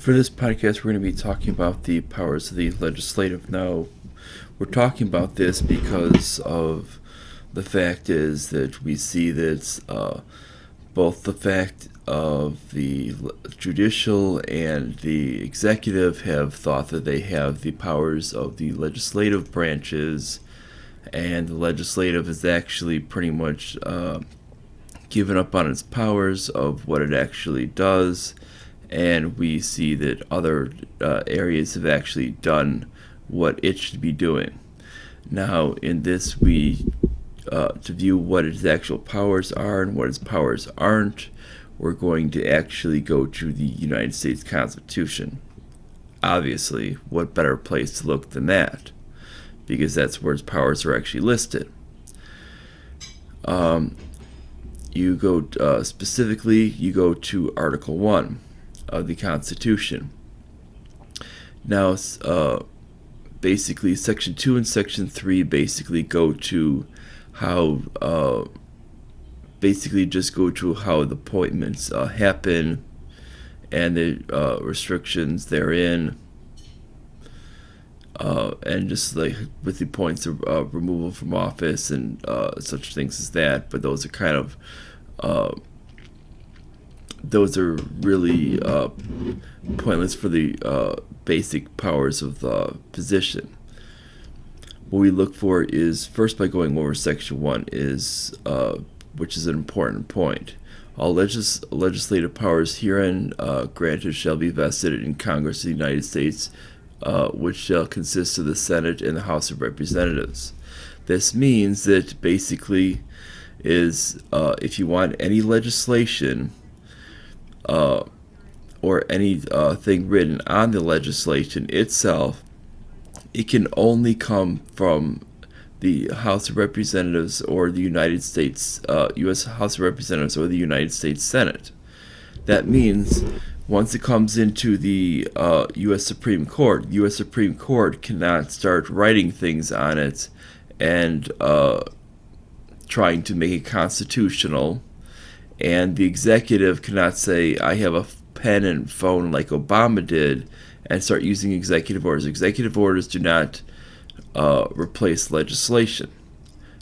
For this podcast, we're going to be talking about the powers of the legislative. Now, we're talking about this because of the fact is that we see that both the fact of the judicial and the executive have thought that they have the powers of the legislative branches, and the legislative is actually pretty much given up on its powers of what it actually does. And we see that other areas have actually done what it should be doing. Now, in this, to view what its actual powers are and what its powers aren't, we're going to actually go to the United States Constitution. Obviously, what better place to look than that? Because that's where its powers are actually listed. You go specifically, you go to Article 1 of the Constitution. Now, basically, Section 2 and Section 3 basically go to how, basically just go to how the appointments happen and the restrictions therein, and just like with the points of removal from office and such things as that. But those are kind of those are really pointless for the basic powers of the position. What we look for is, first by going over Section 1, is which is an important point. All legislative powers herein granted shall be vested in Congress of the United States, which shall consist of the Senate and the House of Representatives. This means that basically is if you want any legislation or any thing written on the legislation itself, it can only come from the House of Representatives or the United States, U.S. House of Representatives or the United States Senate. That means once it comes into the U.S. Supreme Court, the U.S. Supreme Court cannot start writing things on it and trying to make it constitutional. And the executive cannot say, I have a pen and phone like Obama did, and start using executive orders. Executive orders do not replace legislation.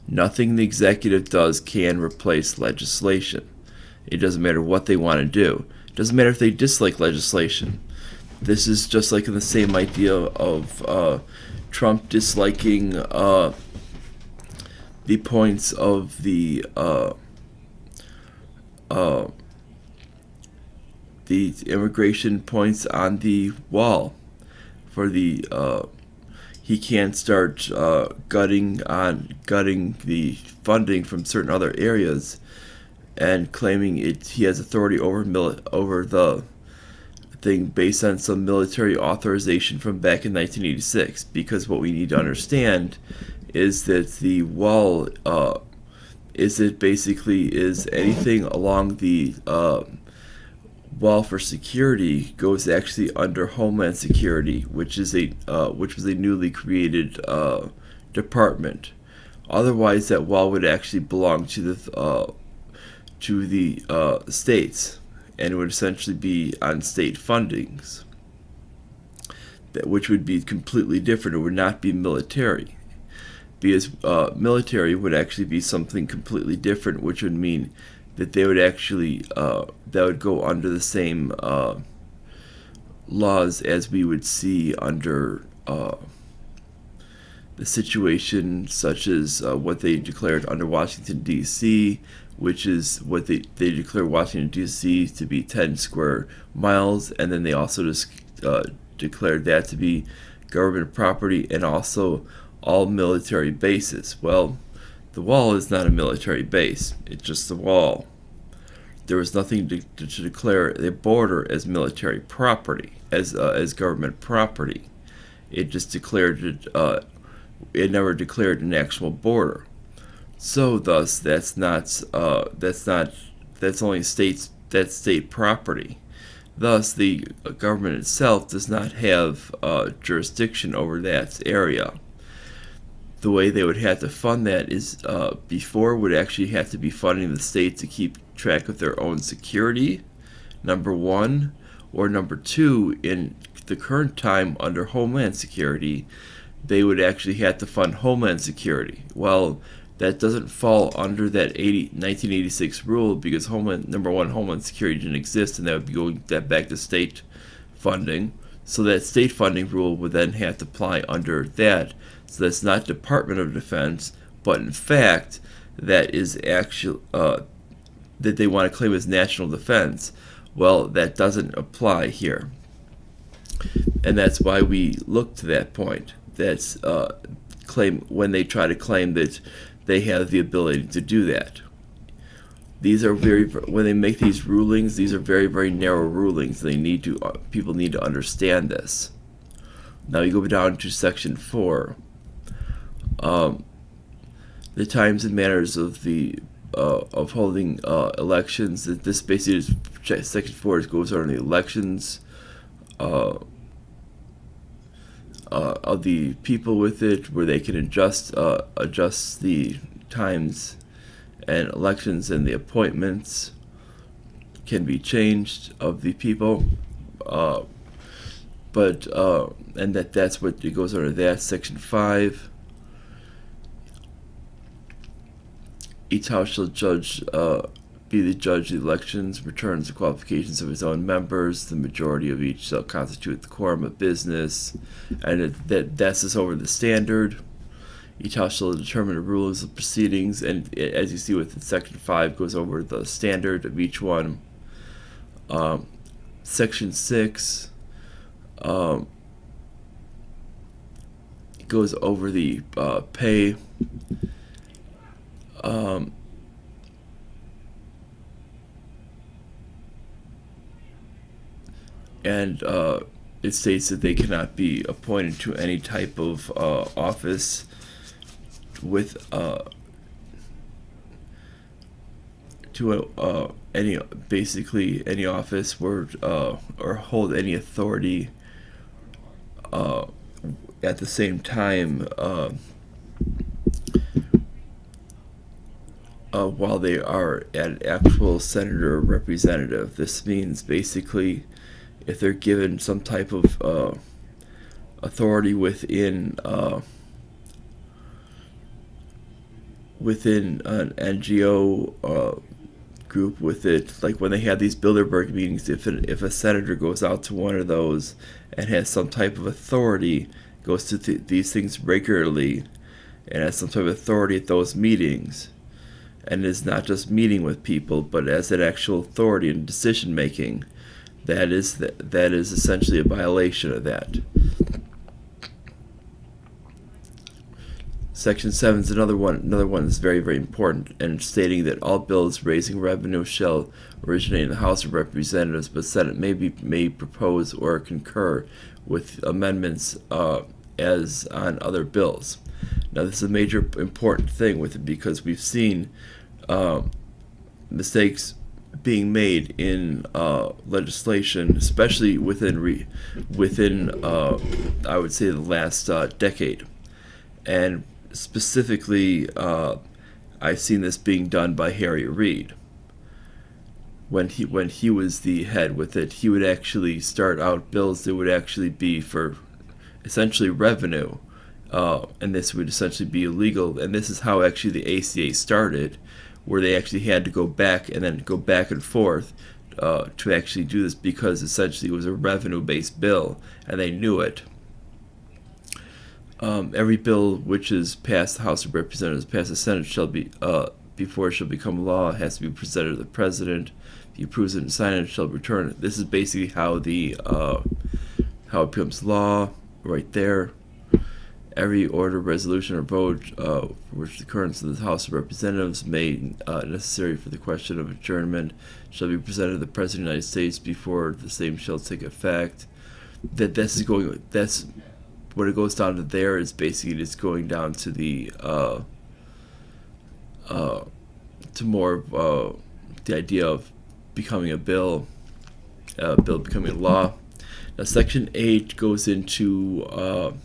Nothing the executive does can replace legislation. It doesn't matter what they want to do. It doesn't matter if they dislike legislation. This is just like in the same idea of Trump disliking the points of the immigration points on the wall. For the he can't start gutting the funding from certain other areas and claiming he has authority over the thing based on some military authorization from back in 1986. Because what we need to understand is that the wall is anything along the wall for security goes actually under Homeland Security, which was a newly created department. Otherwise, that wall would actually belong to the states, and it would essentially be on state fundings, which would be completely different. It would not be military, because military would actually be something completely different, which would mean that they would actually that would go under the same laws as we would see under the situation such as what they declared under Washington, D.C., which is what they declared Washington, D.C. to be 10 square miles, and then they also just declared that to be government property and also all military bases. Well, the wall is not a military base. It's just the wall. There was nothing to declare the border as military property, as government property. It just declared it. It never declared an actual border. So thus, that's only state property. Thus, the government itself does not have jurisdiction over that area. The way they would have to fund that is before would actually have to be funding the state to keep track of their own security, number one, Or number two, in the current time under Homeland Security, they would actually have to fund Homeland Security. Well, that doesn't fall under that 1986 rule because number one, Homeland Security didn't exist, and that would be going that back to state funding. So that state funding rule would then have to apply under that. So that's not Department of Defense, but in fact, that is actually that they want to claim as national defense. Well, that doesn't apply here, and that's why we look to that point. That's claim when they try to claim that they have the ability to do that. These are when they make these rulings, these are very, very narrow rulings. People need to understand this. Now you go down to section 4. The times and manners of holding elections. This basically is section 4 goes over the elections of the people with it, where they can adjust the times and elections, and the appointments can be changed of the people. And that's what it goes under that. Section 5. Each house shall be the judge of the elections, returns the qualifications of his own members. The majority of each shall constitute the quorum of business, and that's just over the standard. Each house shall determine the rules of proceedings, and as you see with section 5, goes over the standard of each one. Section 6 goes over the pay. And it states that they cannot be appointed to any type of office with any office where or hold any authority at the same time while they are an actual senator or representative. This means basically if they're given some type of authority within an NGO group with it, like when they have these Bilderberg meetings, if a senator goes out to one of those and has some type of authority, goes to these things regularly, and has some type of authority at those meetings, and is not just meeting with people, but as an actual authority in decision making, that is essentially a violation of that. Section 7 is another one that's very, very important, and stating that all bills raising revenue shall originate in the House of Representatives, but Senate may propose or concur with amendments as on other bills. Now, this is a major important thing with it, because we've seen mistakes being made in legislation, especially within I would say the last decade, and specifically I've seen this being done by Harry Reid. When he was the head with it, he would actually start out bills that would actually be for essentially revenue, and this would essentially be illegal. And this is how actually the ACA started, where they actually had to go back and forth to actually do this, because essentially it was a revenue-based bill, and they knew it. Every bill which is passed the House of Representatives, passed the Senate, shall be before it shall become law, has to be presented to the President. If he approves it and signs it, it shall return it. This is basically how how it becomes law, right there. Every order, resolution, or vote which the occurrence of the House of Representatives made necessary for the question of adjournment shall be presented to the President of the United States before the same shall take effect. That's what it goes down to there is basically just going down to the to more of the idea of becoming a bill becoming a law. Now, Section 8 goes into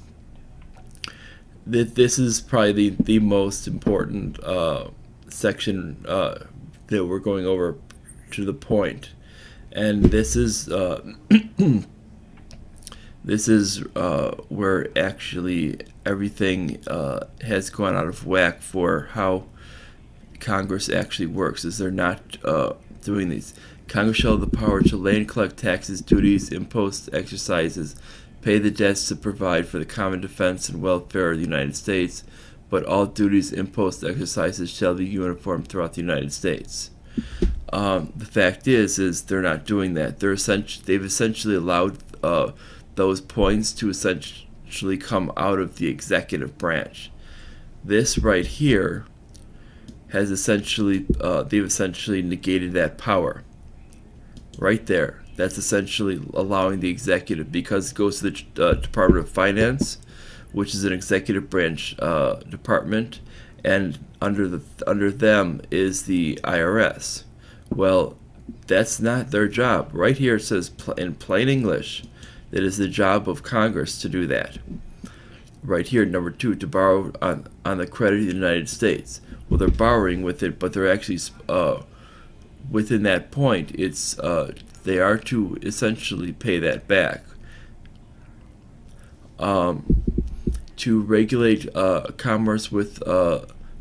this is probably the most important section that we're going over to the point, And this is where actually everything has gone out of whack for how Congress actually works. Is they're not doing these. Congress shall have the power to lay and collect taxes, duties, imposts, exercises, pay the debts to provide for the common defense and welfare of the United States, but all duties, imposts, exercises shall be uniform throughout the United States. The fact is they're not doing that. They've essentially allowed those points to essentially come out of the executive branch. This right here has essentially they've essentially negated that power. Right there, that's essentially allowing the executive, because it goes to the Department of Finance, which is an executive branch department, and under them is the IRS. Well, that's not their job. Right here it says in plain English that it is the job of Congress to do that. Right here, number 2, to borrow on the credit of the United States. Well, they're borrowing with it, but they're actually within that point. It's they are to essentially pay that back. To regulate commerce with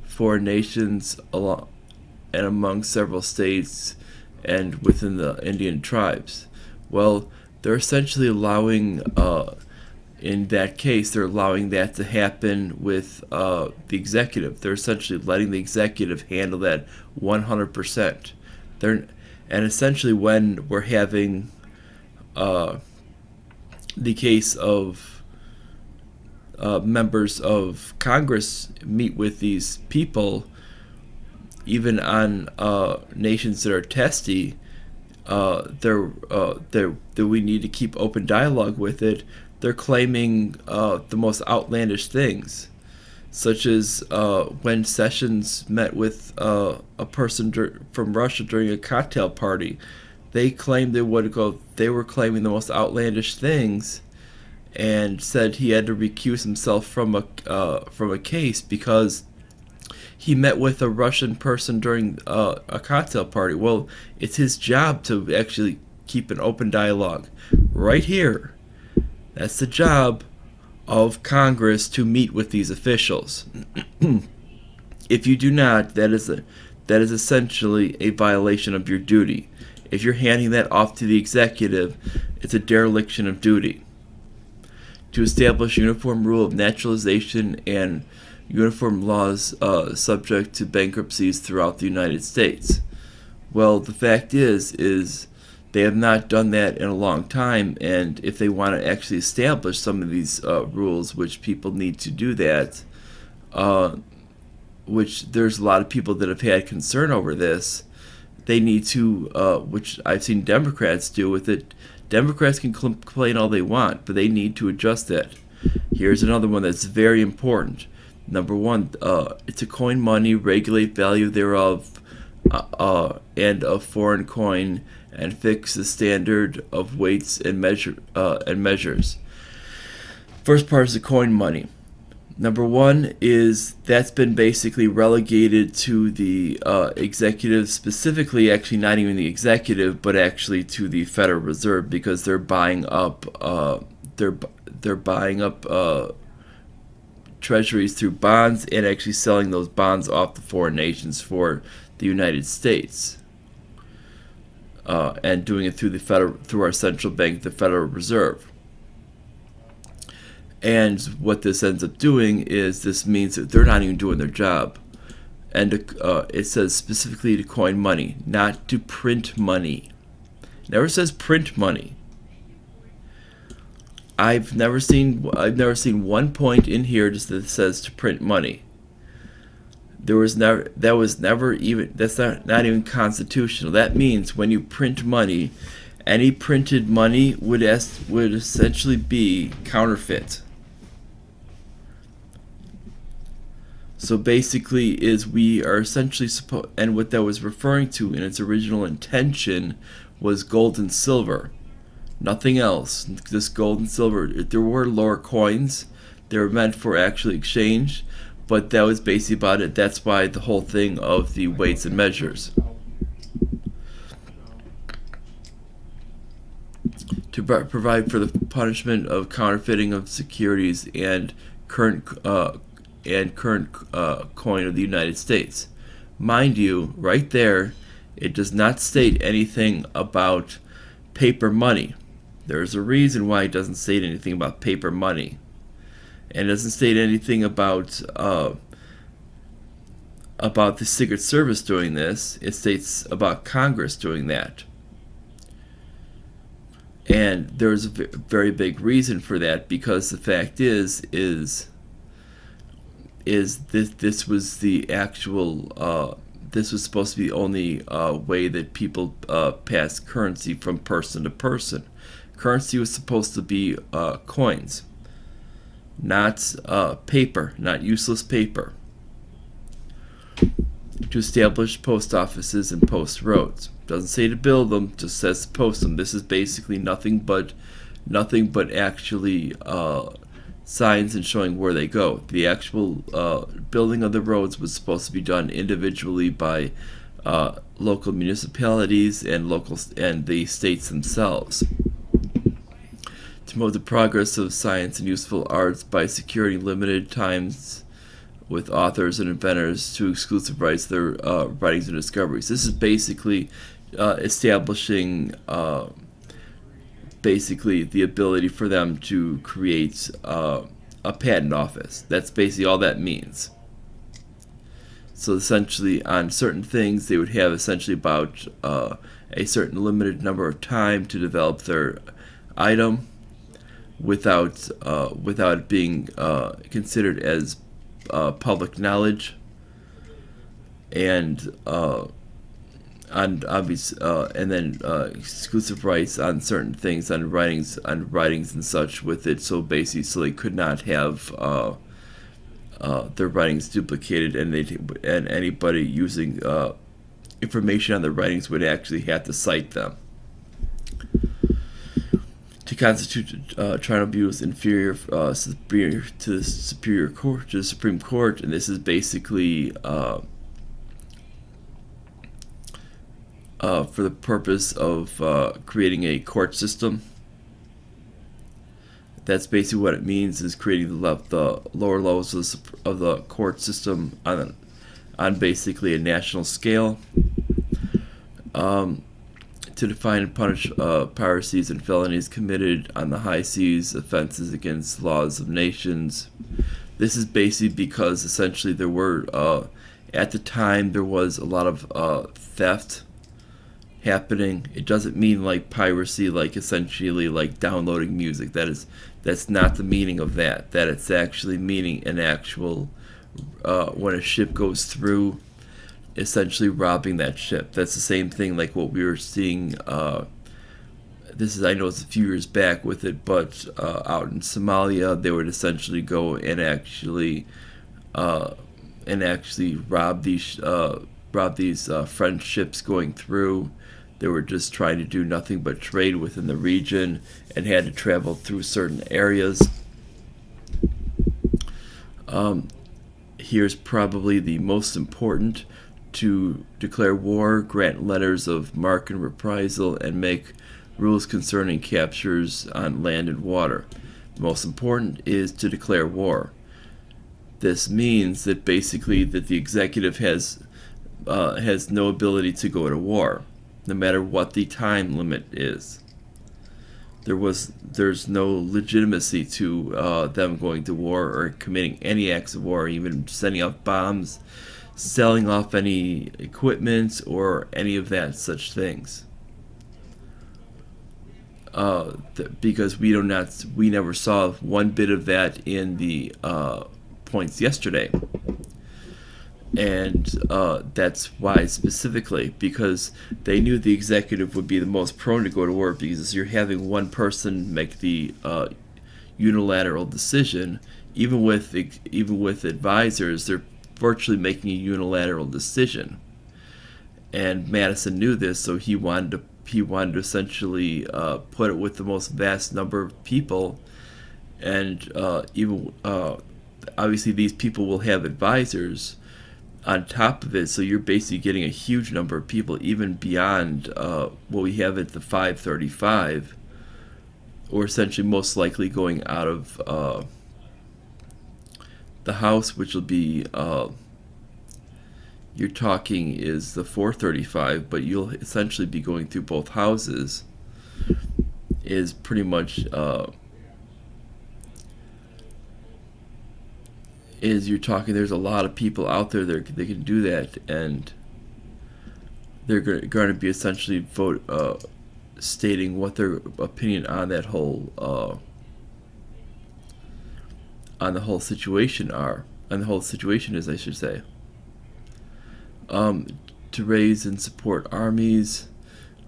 foreign nations and among several states and within the Indian tribes. Well, they're essentially allowing, in that case, they're allowing that to happen with the executive. They're essentially letting the executive handle that 100%. And essentially when we're having the case of members of Congress meet with these people, even on nations that are testy, that we need to keep open dialogue with it. They're claiming the most outlandish things, such as when Sessions met with a person from Russia during a cocktail party. They claimed they were claiming the most outlandish things, and said he had to recuse himself from a case because he met with a Russian person during a cocktail party. Well, it's his job to actually keep an open dialogue. Right here, that's the job of Congress, to meet with these officials. If you do not, that is essentially a violation of your duty. If you're handing that off to the executive, it's a dereliction of duty. To establish uniform rule of naturalization and uniform laws subject to bankruptcies throughout the United States. Well, the fact is they have not done that in a long time, and if they want to actually establish some of these rules, which people need to do that, which there's a lot of people that have had concern over this, they need to, which I've seen Democrats do with it. Democrats can complain all they want, but they need to adjust that. Here's another one that's very important. Number 1, to coin money, regulate value thereof, and of foreign coin, and fix the standard of weights and measures. First part is the coin money. Number 1 is that's been basically relegated to the executive, specifically, actually not even the executive, but actually to the Federal Reserve, because they're buying up treasuries through bonds and actually selling those bonds off to foreign nations for the United States, and doing it through our central bank, the Federal Reserve. And what this ends up doing is this means that they're not even doing their job. And it says specifically to coin money, not to print money. It never says print money. I've never seen one point in here just that says to print money. That's not even constitutional. That means when you print money, any printed money would essentially be counterfeit. So basically, we are essentially and what that was referring to in its original intention was gold and silver, nothing else. This gold and silver. There were lower coins; they were meant for actually exchange, but that was basically about it. That's why the whole thing of the weights and measures. to provide for the punishment of counterfeiting of securities and current coin of the United States. Mind you, right there, it does not state anything about paper money. There's a reason why it doesn't state anything about paper money, and it doesn't state anything about the Secret Service doing this. It states about Congress doing that. And there's a very big reason for that, because the fact is this was the actual this was supposed to be the only way that people pass currency from person to person. Currency was supposed to be coins, not paper, not useless paper. To establish post offices and post roads. Doesn't say to build them, just says to post them. This is basically nothing but actually signs and showing where they go. The actual building of the roads was supposed to be done individually by local municipalities and the states themselves. To promote the progress of science and useful arts by securing limited times with authors and inventors to exclusive rights to their writings and discoveries. This is basically establishing the ability for them to create a patent office. That's basically all that means. So essentially, on certain things, they would have essentially about a certain limited number of time to develop their item without it being considered as public knowledge, and and then exclusive rights on certain things, on writings and such with it. So basically, they could not have their writings duplicated, and anybody using information on their writings would actually have to cite them. To constitute tribunals inferior superior to the Supreme Court, and this is basically for the purpose of creating a court system. That's basically what it means, is creating the lower levels of the court system on basically a national scale. To define and punish piracies and felonies committed on the high seas, offenses against laws of nations. This is basically because essentially there were, at the time, there was a lot of theft happening. It doesn't mean like piracy, like essentially like downloading music. That's not the meaning of that. That it's actually meaning an actual, when a ship goes through, essentially robbing that ship. That's the same thing like what we were seeing. This is, I know it's a few years back with it, but out in Somalia, they would essentially go and actually rob these French ships going through. They were just trying to do nothing but trade within the region and had to travel through certain areas. Here's probably the most important: to declare war, grant letters of marque and reprisal, and make rules concerning captures on land and water. The most important is to declare war. This means that basically that the executive has no ability to go to war, no matter what the time limit is. There's no legitimacy to them going to war or committing any acts of war, even sending off bombs, selling off any equipment, or any of that such things. Because we never saw one bit of that in the points yesterday. And that's why specifically, because they knew the executive would be the most prone to go to war, because you're having one person make the unilateral decision. Even with advisors, they're virtually making a unilateral decision. And Madison knew this, so he wanted to essentially put it with the most vast number of people, and obviously these people will have advisors on top of it, so you're basically getting a huge number of people, even beyond what we have at the 535, or essentially most likely going out of the house, which will be you're talking is the 435, but you'll essentially be going through both houses, is pretty much is you're talking there's a lot of people out there that they can do that, and they're going to be essentially stating what their opinion on that whole on the whole situation is, I should say. To raise and support armies,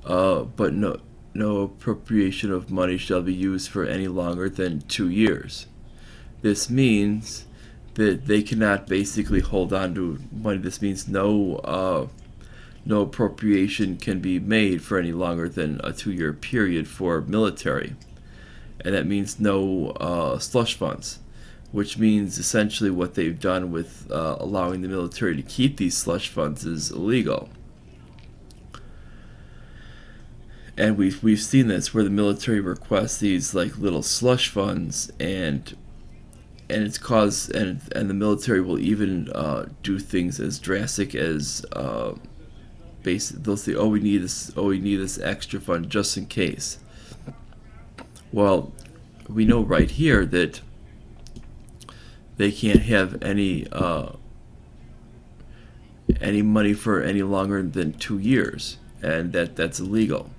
but no appropriation of money shall be used for any longer than 2 years. This means that they cannot basically hold on to money. This means no appropriation can be made for any longer than a 2-year period for military. And that means no slush funds, which means essentially what they've done with allowing the military to keep these slush funds is illegal. And we've seen this where the military requests these like little slush funds, and it's caused and the military will even do things as drastic as they'll say, we need this extra fund just in case. Well, we know right here that they can't have any money for any longer than 2 years, and that's illegal.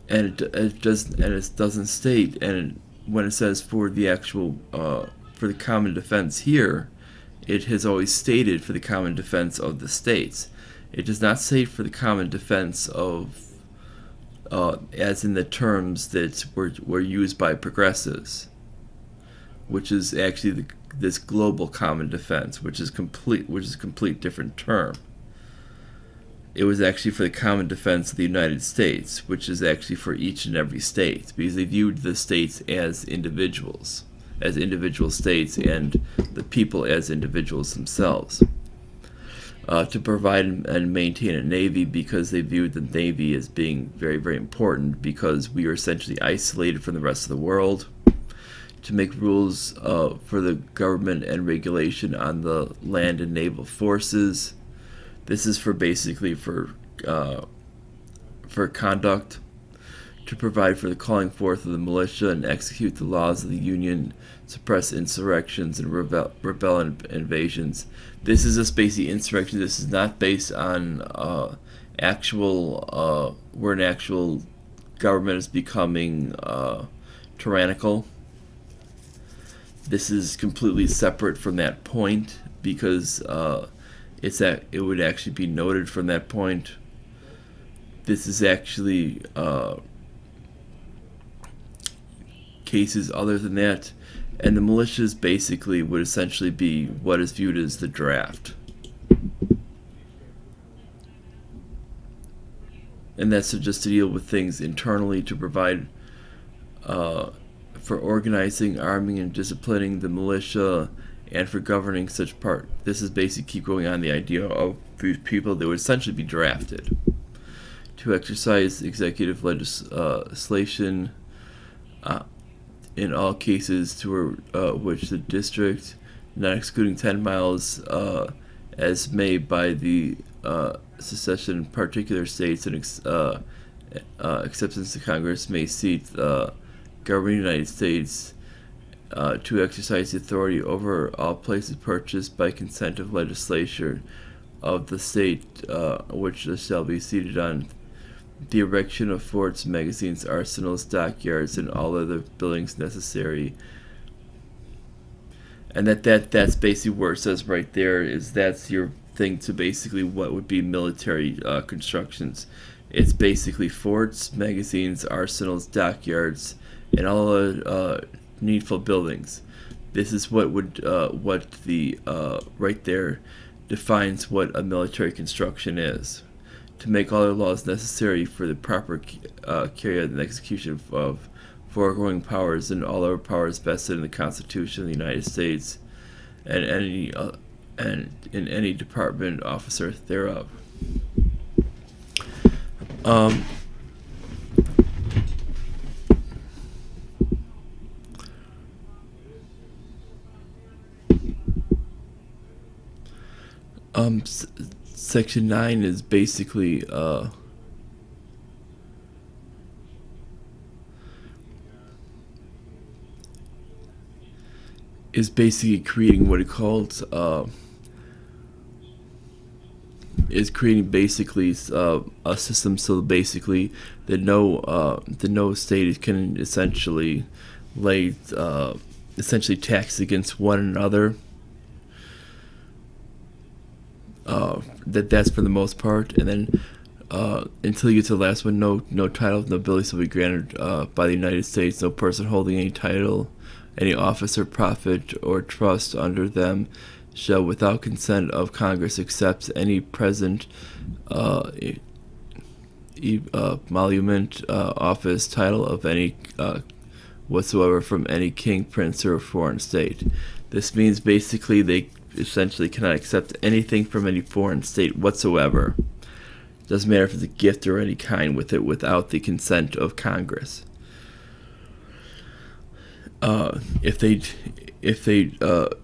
And it doesn't state, and when it says for the actual for the common defense here, it has always stated for the common defense of the states. It does not say for the common defense of as in the terms that were used by progressives, which is actually this global common defense, which is a complete different term. It was actually for the common defense of the United States, which is actually for each and every state, because they viewed the states as individual states, and the people as individuals themselves. To provide and maintain a navy, because they viewed the navy as being very, very important, because we are essentially isolated from the rest of the world. To make rules for the government and regulation on the land and naval forces. This is for basically for conduct. To provide for the calling forth of the militia and execute the laws of the Union, suppress insurrections and rebel invasions. This is just basically insurrection. This is not based on where an actual government is becoming tyrannical. This is completely separate from that point, because it would actually be noted from that point. This is actually cases other than that, and the militias basically would essentially be what is viewed as the draft. And that's just to deal with things internally, to provide for organizing, arming, and disciplining the militia, and for governing such part. This is basically keep going on the idea of these people that would essentially be drafted to exercise executive legislation in all cases to which the district, not excluding 10 miles, as made by the secession in particular states and acceptance to Congress, may seat governing the United States to exercise the authority over all places purchased by consent of legislature of the state which shall be seated on, the erection of forts, magazines, arsenals, dockyards, and all other buildings necessary. And that's basically where it says right there is that's your thing to basically what would be military constructions. It's basically forts, magazines, arsenals, dockyards, and all other needful buildings. This is what the right there defines what a military construction is. To make all the laws necessary for the proper carry out and execution of foregoing powers and all other powers vested in the Constitution of the United States and in any department officer thereof. Section 9 is basically creating what it calls is creating basically a system so basically that no state can essentially lay essentially tax against one another. That's for the most part, and then until you get to the last one, no title of nobility shall be granted by the United States. No person holding any title, any office or profit or trust under them shall, without consent of Congress, accept any present emolument, office, title of any whatsoever from any king, prince, or foreign state. This means basically they essentially cannot accept anything from any foreign state whatsoever. Doesn't matter if it's a gift or any kind with it, without the consent of Congress. If they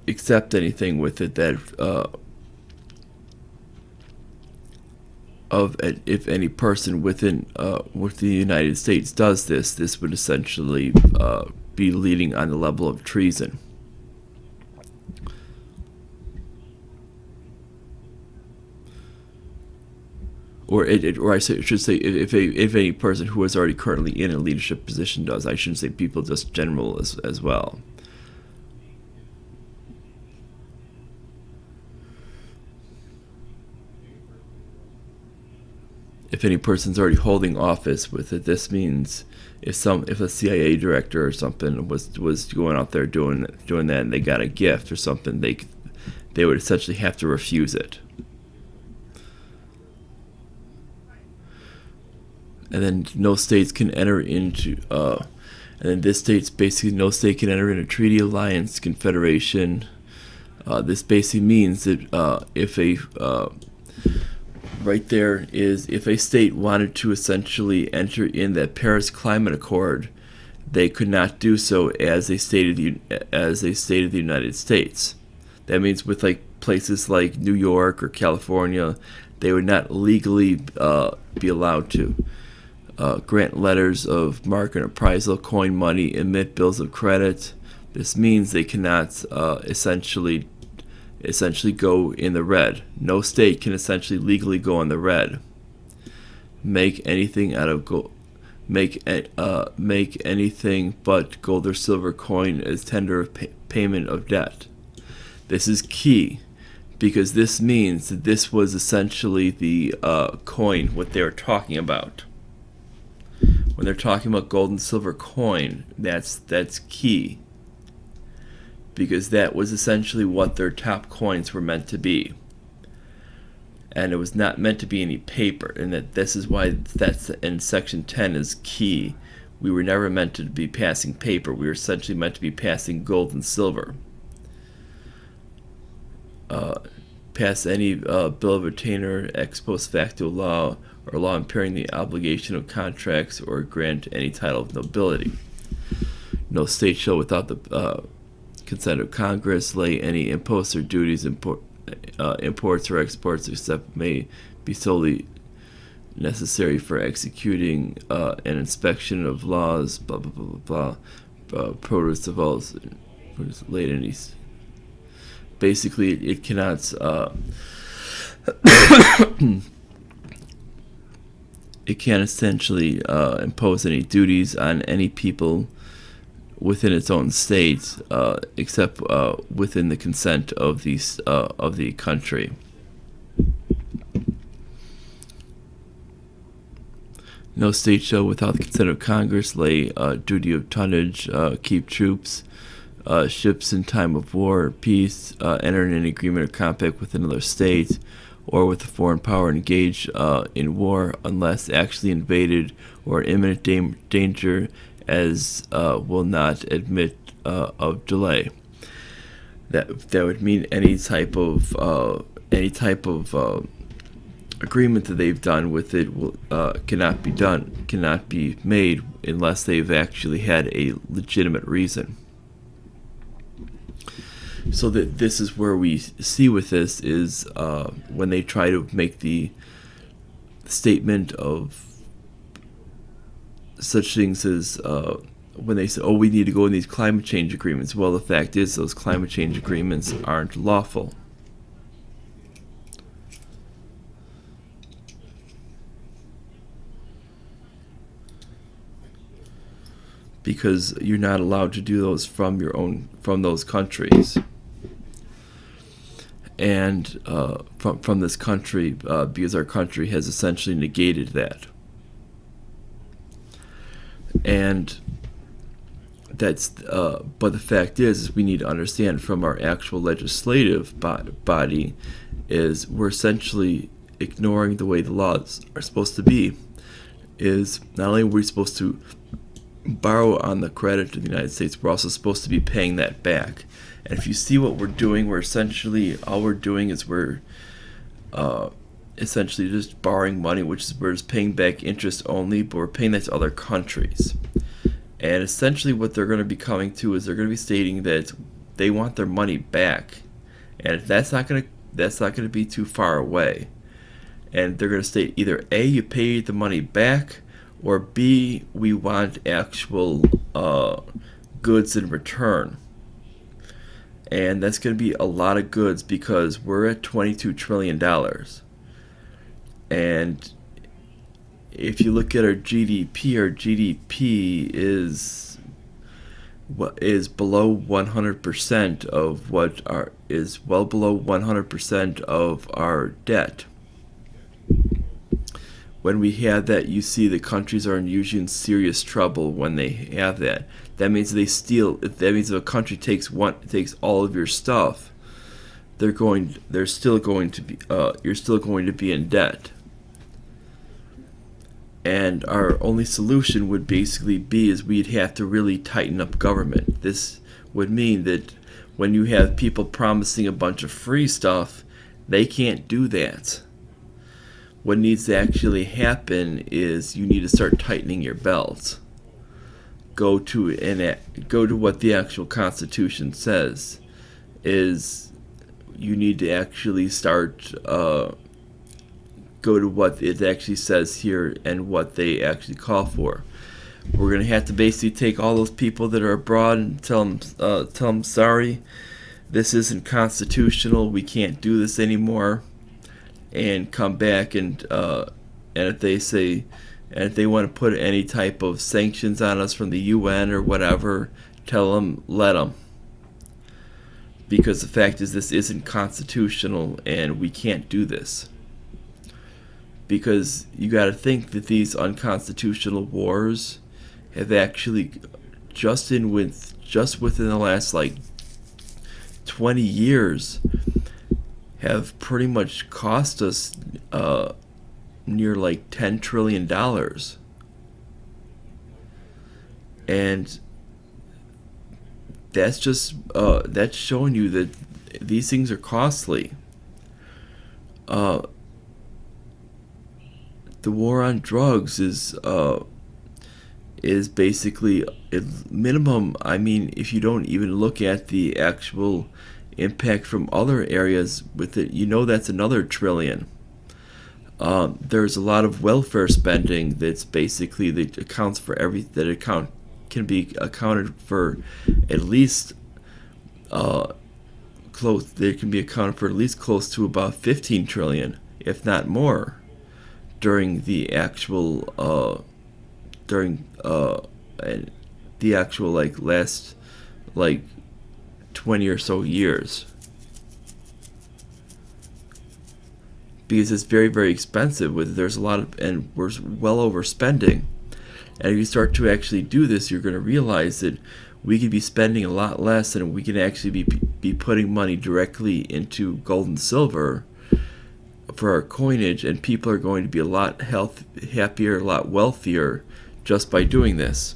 accept anything with it that if any person with the United States does this would essentially be leading on the level of treason. Or I should say, if any person who is already currently in a leadership position does. I shouldn't say people, just general as well. If any person's already holding office with it, this means if a CIA director or something was going out there doing that and they got a gift or something, they would essentially have to refuse it. And then no states can enter into, and then this states basically no state can enter into treaty, alliance, confederation. This basically means that if a state wanted to essentially enter in that Paris Climate Accord, they could not do so as a state of the United States. That means with like places like New York or California, they would not legally be allowed to grant letters of mark and appraisal, coin money, emit bills of credit. This means they cannot essentially go in the red. No state can essentially legally go in the red. Make anything out of gold. Make anything but gold or silver coin as tender of payment of debt. This is key, because this means that this was essentially the coin, what they were talking about. When they're talking about gold and silver coin, that's key, because that was essentially what their top coins were meant to be. And it was not meant to be any paper, and this is why that's in Section 10 is key. We were never meant to be passing paper. We were essentially meant to be passing gold and silver. Pass any bill of attainder, ex post facto law, or law impairing the obligation of contracts, or grant any title of nobility. No state shall, without the consent of Congress, lay any imposts or duties, imports or exports, except may be solely necessary for executing an inspection of laws, blah blah blah blah blah, produce of all laid any. Basically, it cannot. It can't essentially impose any duties on any people within its own state, except within the consent of the country. No state shall, without the consent of Congress, lay duty of tonnage, keep troops, ships in time of war or peace, enter in any agreement or compact with another state, or with a foreign power engage in war, unless actually invaded or imminent danger, as will not admit of delay. That would mean any type of agreement that they've done with it cannot be made unless they've actually had a legitimate reason. So that this is where we see with this is when they try to make the statement of such things as when they say, oh, we need to go in these climate change agreements. Well, the fact is those climate change agreements aren't lawful. Because you're not allowed to do those from those countries, and from this country, because our country has essentially negated that. And that's but the fact is we need to understand from our actual legislative body is we're essentially ignoring the way the laws are supposed to be. Is not only are we supposed to borrow on the credit of the United States, we're also supposed to be paying that back. And if you see what we're doing, we're essentially, all we're doing is we're essentially just borrowing money, which is we're just paying back interest only, but we're paying that to other countries. And essentially what they're going to be coming to is they're going to be stating that they want their money back. And if that's not going to be too far away. And they're going to state either A, you pay the money back, or B, we want actual goods in return. And that's going to be a lot of goods because we're at $22 trillion. And if you look at our GDP is below 100% of what is well below 100% of our debt. When we have that, you see the countries are usually in serious trouble when they have that. That means they steal. That means if a country takes all of your stuff, you're still going to be in debt. And our only solution would basically be is we'd have to really tighten up government. This would mean that when you have people promising a bunch of free stuff, they can't do that. What needs to actually happen is you need to start tightening your belt. Go to what the actual Constitution says. Is you need to actually start go to what it actually says here and what they actually call for. We're going to have to basically take all those people that are abroad and tell them sorry, this isn't constitutional, we can't do this anymore. And come back and if they want to put any type of sanctions on us from the UN or whatever, tell them, let them. Because the fact is this isn't constitutional and we can't do this. Because you got to think that these unconstitutional wars have actually just within the last 20 years have pretty much cost us near $10 trillion. And that's just that's showing you that these things are costly. The war on drugs is basically minimum. I mean, if you don't even look at the actual impact from other areas with it, that's another $1 trillion. There's a lot of welfare spending that's basically that accounts for can be accounted for at least close. They can be accounted for at least close to about 15 trillion, if not more, during the actual last 20 or so years, because it's very, very expensive. There's a lot of, and we're well overspending. And if you start to actually do this, you're going to realize that we could be spending a lot less, and we can actually be putting money directly into gold and silver for our coinage, and people are going to be a lot happier, a lot wealthier just by doing this.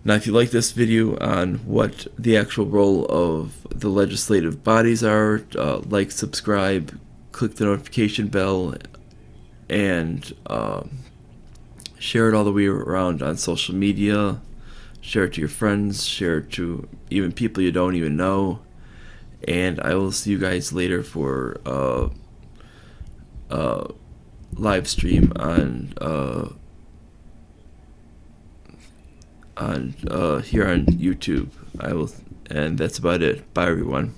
Now, if you like this video on what the actual role of the legislative bodies are, subscribe, click the notification bell, and share it all the way around on social media. share it to your friends, share it to even people you don't even know. And I will see you guys later for live stream on here on YouTube. And that's about it. Bye, everyone.